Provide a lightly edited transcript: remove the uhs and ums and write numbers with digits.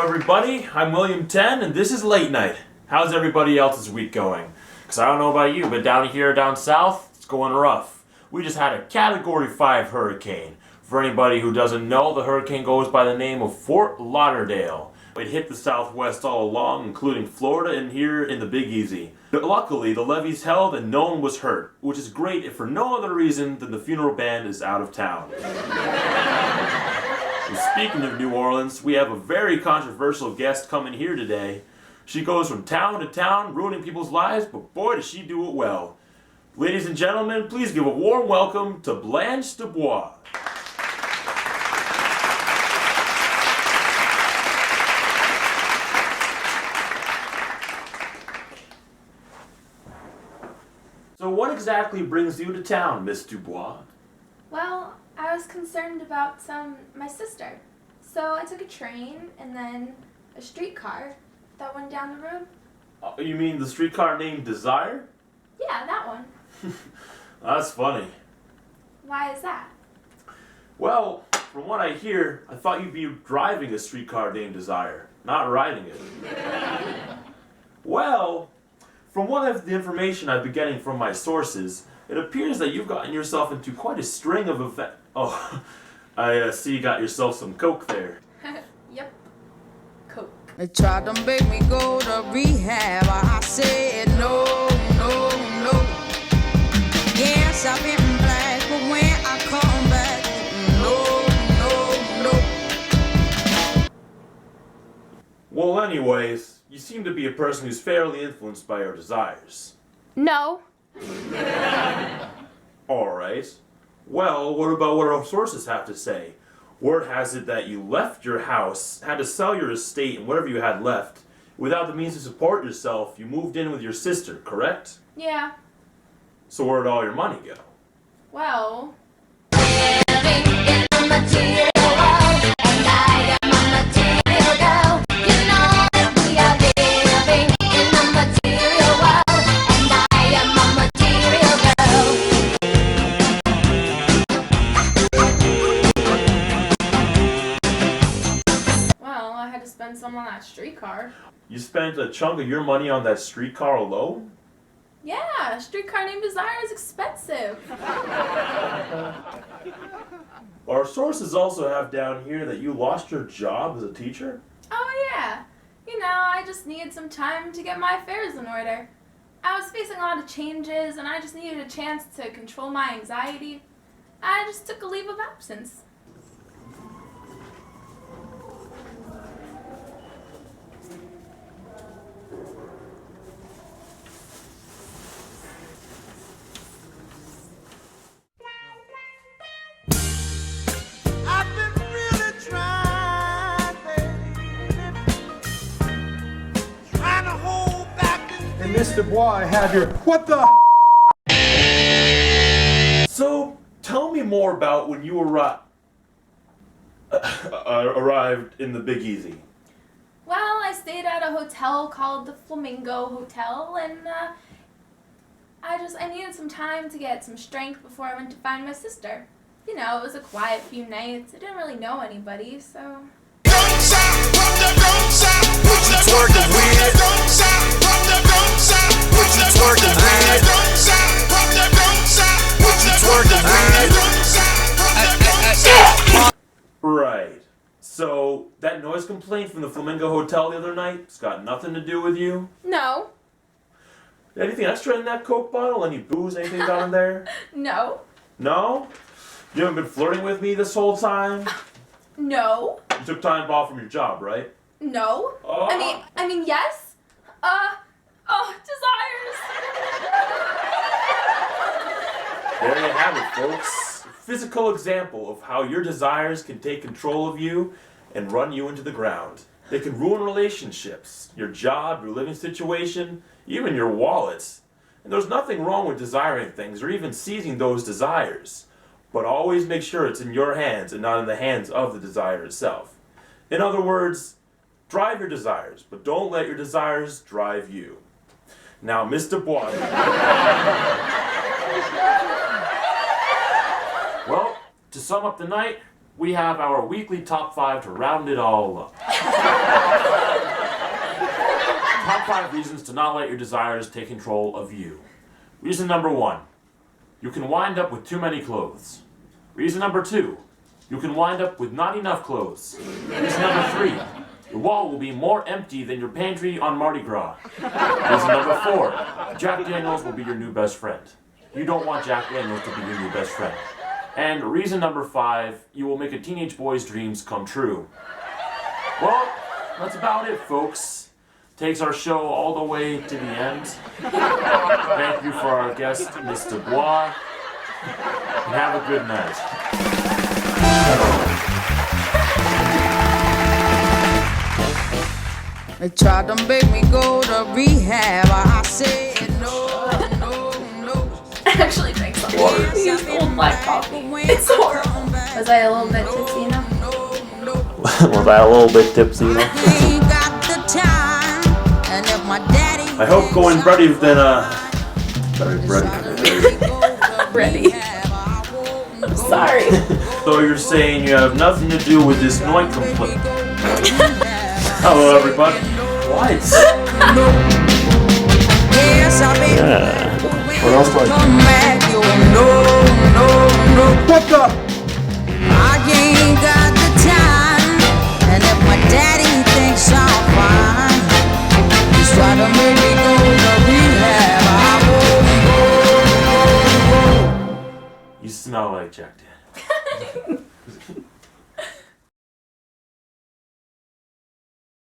everybody, I'm William 10 and this is Late Night. How's everybody else's week going? Because I don't know about you, but down here, down south, it's going rough. We just had a Category 5 hurricane. For anybody who doesn't know, the hurricane goes by the name of Fort Lauderdale. It hit the southwest all along, including Florida and here in the Big Easy. But luckily, the levees held and no one was hurt, which is great if for no other reason than the funeral band is out of town. And speaking of New Orleans, we have a very controversial guest coming here today. She goes from town to town, ruining people's lives, but boy does she do it well. Ladies and gentlemen, please give a warm welcome to Blanche Dubois. So what exactly brings you to town, Miss Dubois? Well, I was concerned about my sister. So I took a train and then a streetcar that went down the road. You mean the streetcar named Desire? Yeah, that one. That's funny. Why is that? Well, from what I hear, I thought you'd be driving a streetcar named Desire, not riding it. Well, from one of the information I've been getting from my sources, it appears that you've gotten yourself into quite a string of events. Oh, I see you got yourself some coke there. Yep. Coke. They tried to make me go to rehab. I said no, no, no. Yes, I've been black, but when I come back, no, no, no. Well, anyways, you seem to be a person who's fairly influenced by your desires. No. Alright. Well, what about what our sources have to say? Word has it that you left your house, had to sell your estate and whatever you had left. Without the means to support yourself, you moved in with your sister, correct? Yeah. So where'd all your money go? Well. Some on that streetcar. You spent a chunk of your money on that streetcar alone? Yeah, a streetcar named Desire is expensive. Our sources also have down here that you lost your job as a teacher? Oh yeah. You know, I just needed some time to get my affairs in order. I was facing a lot of changes and I just needed a chance to control my anxiety. I just took a leave of absence. Mr. Dubois, I have your... What the... So, tell me more about when you arrived in the Big Easy. Well, I stayed at a hotel called the Flamingo Hotel, and I needed some time to get some strength before I went to find my sister. You know, it was a quiet few nights. I didn't really know anybody, so... Right. So, that noise complaint from the Flamingo Hotel the other night, it's got nothing to do with you? No. Anything extra in that Coke bottle? Any booze, anything down in there? No. No? You haven't been flirting with me this whole time? No. You took time off from your job, right? No. Oh. I mean, yes. Desires. There you have it, folks. A physical example of how your desires can take control of you and run you into the ground. They can ruin relationships, your job, your living situation, even your wallet. And there's nothing wrong with desiring things or even seizing those desires. But always make sure it's in your hands and not in the hands of the desire itself. In other words, drive your desires, but don't let your desires drive you. Now, Miss Dubois. Well, to sum up the night, we have our weekly top 5 to round it all up. Top 5 reasons to not let your desires take control of you. Reason number 1, you can wind up with too many clothes. Reason number 2, you can wind up with not enough clothes. Reason number 3, your wall will be more empty than your pantry on Mardi Gras. Reason number 4, Jack Daniels will be your new best friend. You don't want Jack Daniels to be your new best friend. And reason number 5, you will make a teenage boy's dreams come true. Well, that's about it, folks. Takes our show all the way to the end. Thank you for our guest, Miss Dubois. And have a good night. They tried to make me go to rehab. I said no, no, no. I actually drank some water. Use old black coffee. It's horrible. Was I a little bit tipsy, you know? Was I a little bit tipsy, you know? Ain't got the time. And if my daddy I hope going Brady then, Sorry, Brady. Ready. Sorry. So you're saying you have nothing to do with this noise complaint? Hello, everybody. What? Yes, I've been What else do I do? come back. You no, no, no. What the? I ain't got the time. And if my daddy thinks I'm fine, he's trying to make me go to rehab. I won't go. You smell like Jack Daniels.